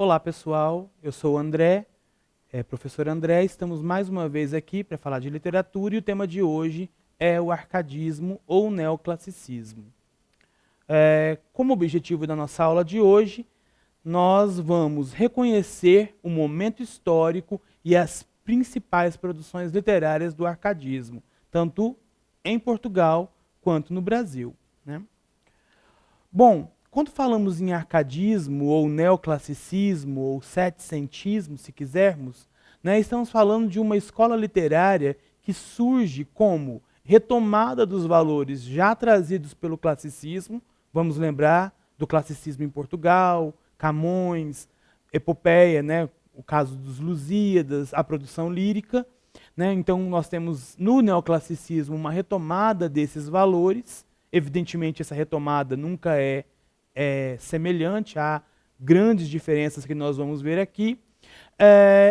Olá pessoal, eu sou o André, professor André, estamos mais uma vez aqui para falar de literatura e o tema de hoje é o arcadismo ou neoclassicismo. Como objetivo da nossa aula de hoje, nós vamos reconhecer o momento histórico e as principais produções literárias do arcadismo, tanto em Portugal quanto no Brasil, né? Bom, quando falamos em arcadismo, ou neoclassicismo, ou setecentismo, se quisermos, né, estamos falando de uma escola literária que surge como retomada dos valores já trazidos pelo classicismo. Vamos lembrar do classicismo em Portugal, Camões, Epopeia, né, o caso dos Lusíadas, a produção lírica, né? Então nós temos no neoclassicismo uma retomada desses valores. Evidentemente essa retomada nunca é semelhante, há grandes diferenças que nós vamos ver aqui.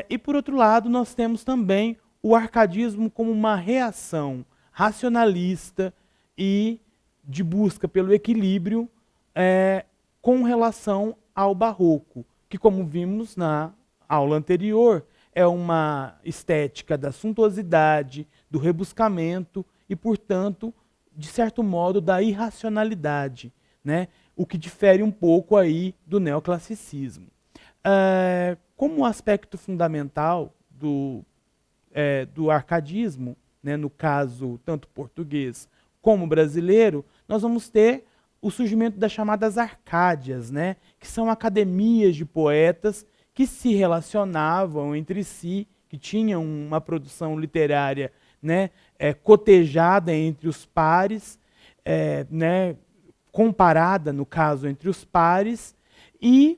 E por outro lado nós temos também o arcadismo como uma reação racionalista e de busca pelo equilíbrio com relação ao barroco, que, como vimos na aula anterior, é uma estética da suntuosidade, do rebuscamento e, portanto, de certo modo, da irracionalidade, né? O que difere um pouco aí do neoclassicismo. Como aspecto fundamental do arcadismo, né, no caso tanto português como brasileiro, nós vamos ter o surgimento das chamadas Arcádias, né, que são academias de poetas que se relacionavam entre si, que tinham uma produção literária, né, cotejada entre os pares, né, comparada, no caso, entre os pares, e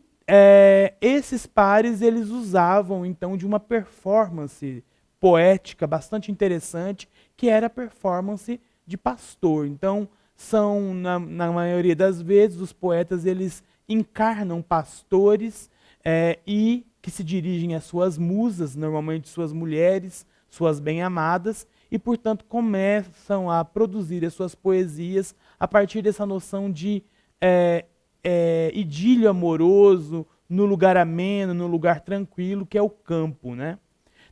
esses pares eles usavam, então, de uma performance poética bastante interessante, que era a performance de pastor. Então, são, na maioria das vezes, os poetas eles encarnam pastores e que se dirigem às suas musas, normalmente suas mulheres, suas bem-amadas, e, portanto, começam a produzir as suas poesias a partir dessa noção de idílio amoroso, no lugar ameno, no lugar tranquilo, que é o campo, né?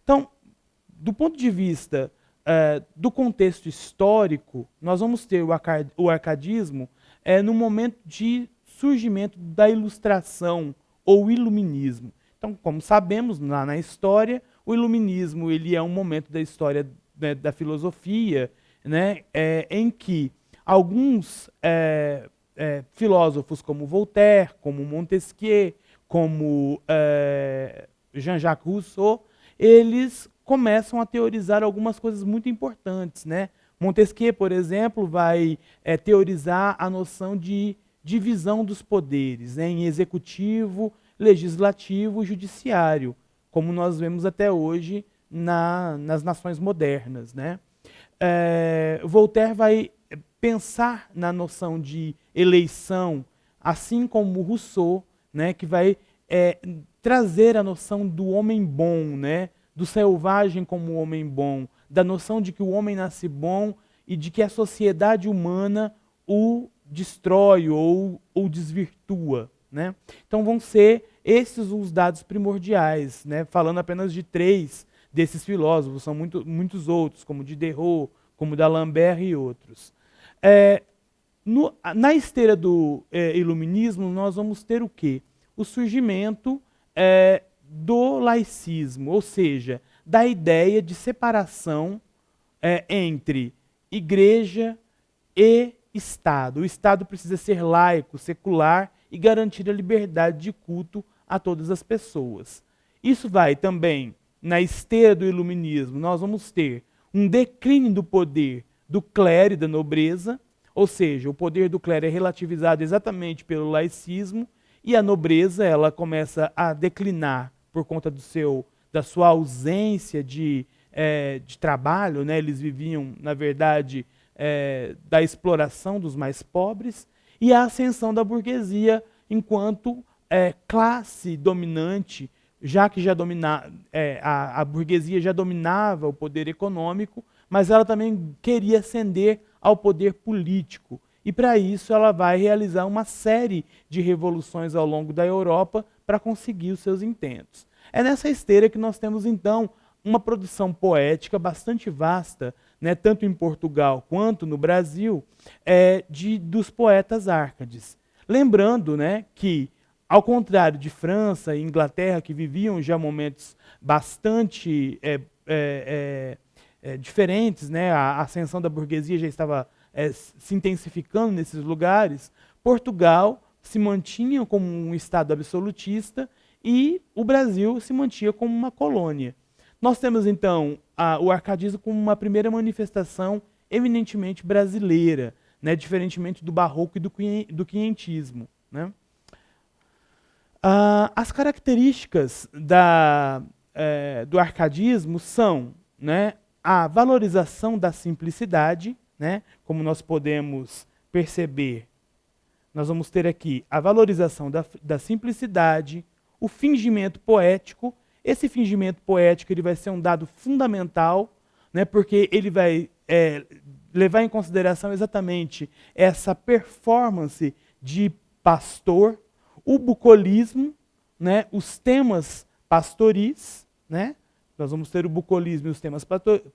Então, do ponto de vista do contexto histórico, nós vamos ter o arcadismo no momento de surgimento da ilustração ou iluminismo. Então, como sabemos, na história, o iluminismo ele é um momento da história, né, da filosofia, né, em que alguns filósofos como Voltaire, como Montesquieu, como Jean-Jacques Rousseau, eles começam a teorizar algumas coisas muito importantes, né? Montesquieu, por exemplo, vai teorizar a noção de divisão dos poderes, né, em executivo, legislativo e judiciário, como nós vemos até hoje nas nações modernas, né? Voltaire vai pensar na noção de eleição, assim como Rousseau, né, que vai trazer a noção do homem bom, né, do selvagem como homem bom, da noção de que o homem nasce bom e de que a sociedade humana o destrói ou desvirtua, né? Então vão ser esses os dados primordiais, né? Falando apenas de 3 desses filósofos, são muitos outros, como Diderot, como d'Alembert e outros. Na esteira do iluminismo, nós vamos ter o quê? O surgimento do laicismo, ou seja, da ideia de separação entre igreja e Estado. O Estado precisa ser laico, secular e garantir a liberdade de culto a todas as pessoas. Isso vai também, na esteira do iluminismo, nós vamos ter um declínio do poder do clero e da nobreza, ou seja, o poder do clero é relativizado exatamente pelo laicismo, e a nobreza ela começa a declinar por conta da sua ausência de trabalho, né? Eles viviam, na verdade, da exploração dos mais pobres, e a ascensão da burguesia enquanto classe dominante, já que a burguesia já dominava o poder econômico, mas ela também queria ascender ao poder político. e para isso ela vai realizar uma série de revoluções ao longo da Europa para conseguir os seus intentos. É nessa esteira que nós temos então uma produção poética bastante vasta, né, tanto em Portugal quanto no Brasil, dos poetas árcades. Lembrando, né, que, ao contrário de França e Inglaterra, que viviam já momentos bastante diferentes, né, a ascensão da burguesia já estava se intensificando nesses lugares, Portugal se mantinha como um estado absolutista e o Brasil se mantinha como uma colônia. Nós temos, então, o arcadismo como uma primeira manifestação eminentemente brasileira, né, diferentemente do barroco e do quinhentismo. Né? As características do arcadismo são, né, a valorização da simplicidade, né, como nós podemos perceber. Nós vamos ter aqui a valorização da simplicidade, o fingimento poético. Esse fingimento poético ele vai ser um dado fundamental, né, porque ele vai levar em consideração exatamente essa performance de pastor, o bucolismo, né, os temas pastoris, né, nós vamos ter o bucolismo e os temas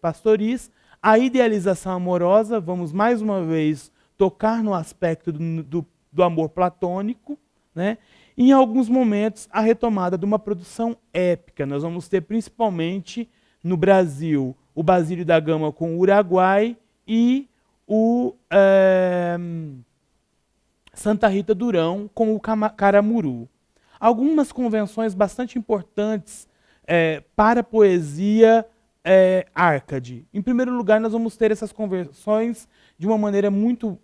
pastoris, a idealização amorosa, vamos mais uma vez tocar no aspecto do amor platônico, né, e em alguns momentos a retomada de uma produção épica. Nós vamos ter principalmente no Brasil o Basílio da Gama com o Uruguai e o Santa Rita Durão com o Caramuru. Algumas convenções bastante importantes para a poesia árcade. Em primeiro lugar, nós vamos ter essas convenções de uma maneira muito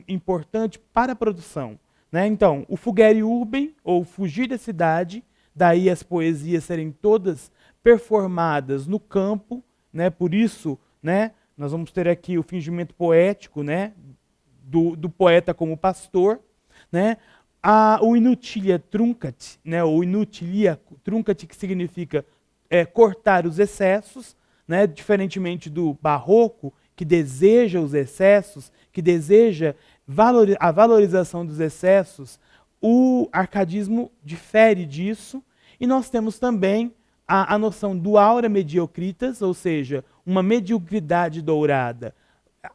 importante para a produção. Né? Então, o fugere urbem, ou fugir da cidade, daí as poesias serem todas performadas no campo, né? Por isso, né, nós vamos ter aqui o fingimento poético, né, do poeta como pastor, né? O inutilia truncat, né, o inutilia truncat, que significa cortar os excessos, né, diferentemente do barroco, que deseja os excessos, que deseja a valorização dos excessos, o arcadismo difere disso, e nós temos também a noção do aura mediocritas, ou seja, uma mediocridade dourada,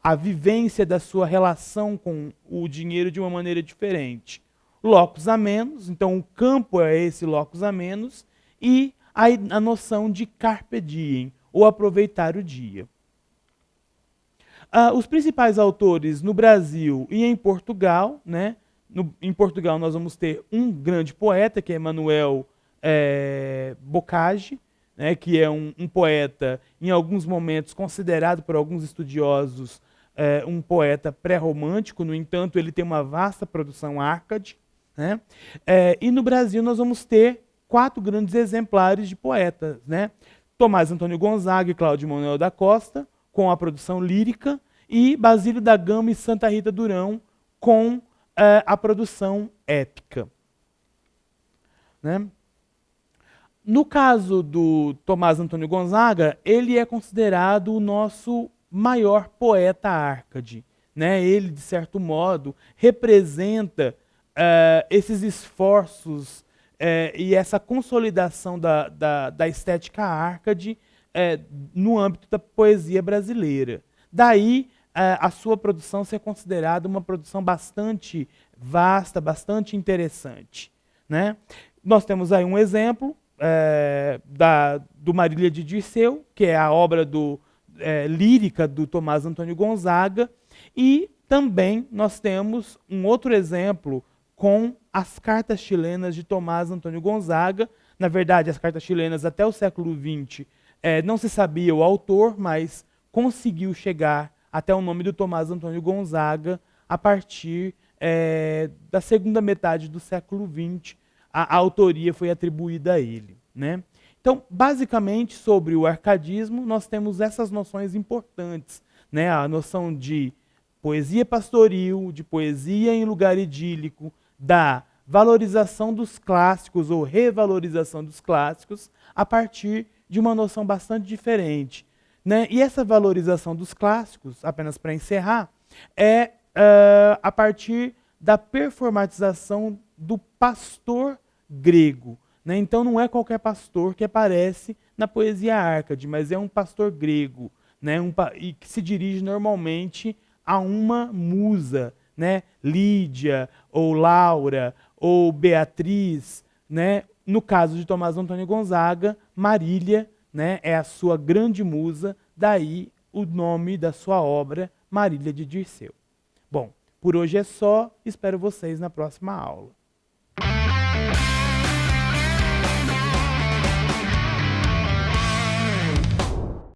a vivência da sua relação com o dinheiro de uma maneira diferente. Locus amenus, então o campo é esse locus amenus, e a noção de carpe diem, ou aproveitar o dia. Os principais autores no Brasil e em Portugal, né? Em Portugal nós vamos ter um grande poeta, que é Manuel Boccagi, né? Que é um poeta, em alguns momentos, considerado por alguns estudiosos um poeta pré-romântico. No entanto, ele tem uma vasta produção árcade. Né? E no Brasil nós vamos ter 4 grandes exemplares de poetas. Né? Tomás Antônio Gonzaga e Cláudio Manuel da Costa, com a produção lírica, e Basílio da Gama e Santa Rita Durão, com a produção épica. Né? No caso do Tomás Antônio Gonzaga, ele é considerado o nosso maior poeta árcade. Né? Ele, de certo modo, representa esses esforços e essa consolidação da estética árcade no âmbito da poesia brasileira. Daí a sua produção ser considerada uma produção bastante vasta, bastante interessante. Né? Nós temos aí um exemplo do Marília de Dirceu, que é a obra lírica do Tomás Antônio Gonzaga, e também nós temos um outro exemplo com as cartas chilenas de Tomás Antônio Gonzaga. Na verdade, as cartas chilenas até o século XX não se sabia o autor, mas conseguiu chegar até o nome do Tomás Antônio Gonzaga a partir da segunda metade do século XX. A autoria foi atribuída a ele. Né? Então, basicamente, sobre o arcadismo, nós temos essas noções importantes. Né? A noção de poesia pastoril, de poesia em lugar idílico, da valorização dos clássicos ou revalorização dos clássicos a partir de uma noção bastante diferente. Né? E essa valorização dos clássicos, apenas para encerrar, a partir da performatização do pastor grego. Né? Então não é qualquer pastor que aparece na poesia Árcade, mas é um pastor grego, né? E que se dirige normalmente a uma musa, né? Lídia, ou Laura, ou Beatriz. Né? No caso de Tomás Antônio Gonzaga, Marília, né? É a sua grande musa, daí o nome da sua obra, Marília de Dirceu. Bom, por hoje é só, espero vocês na próxima aula.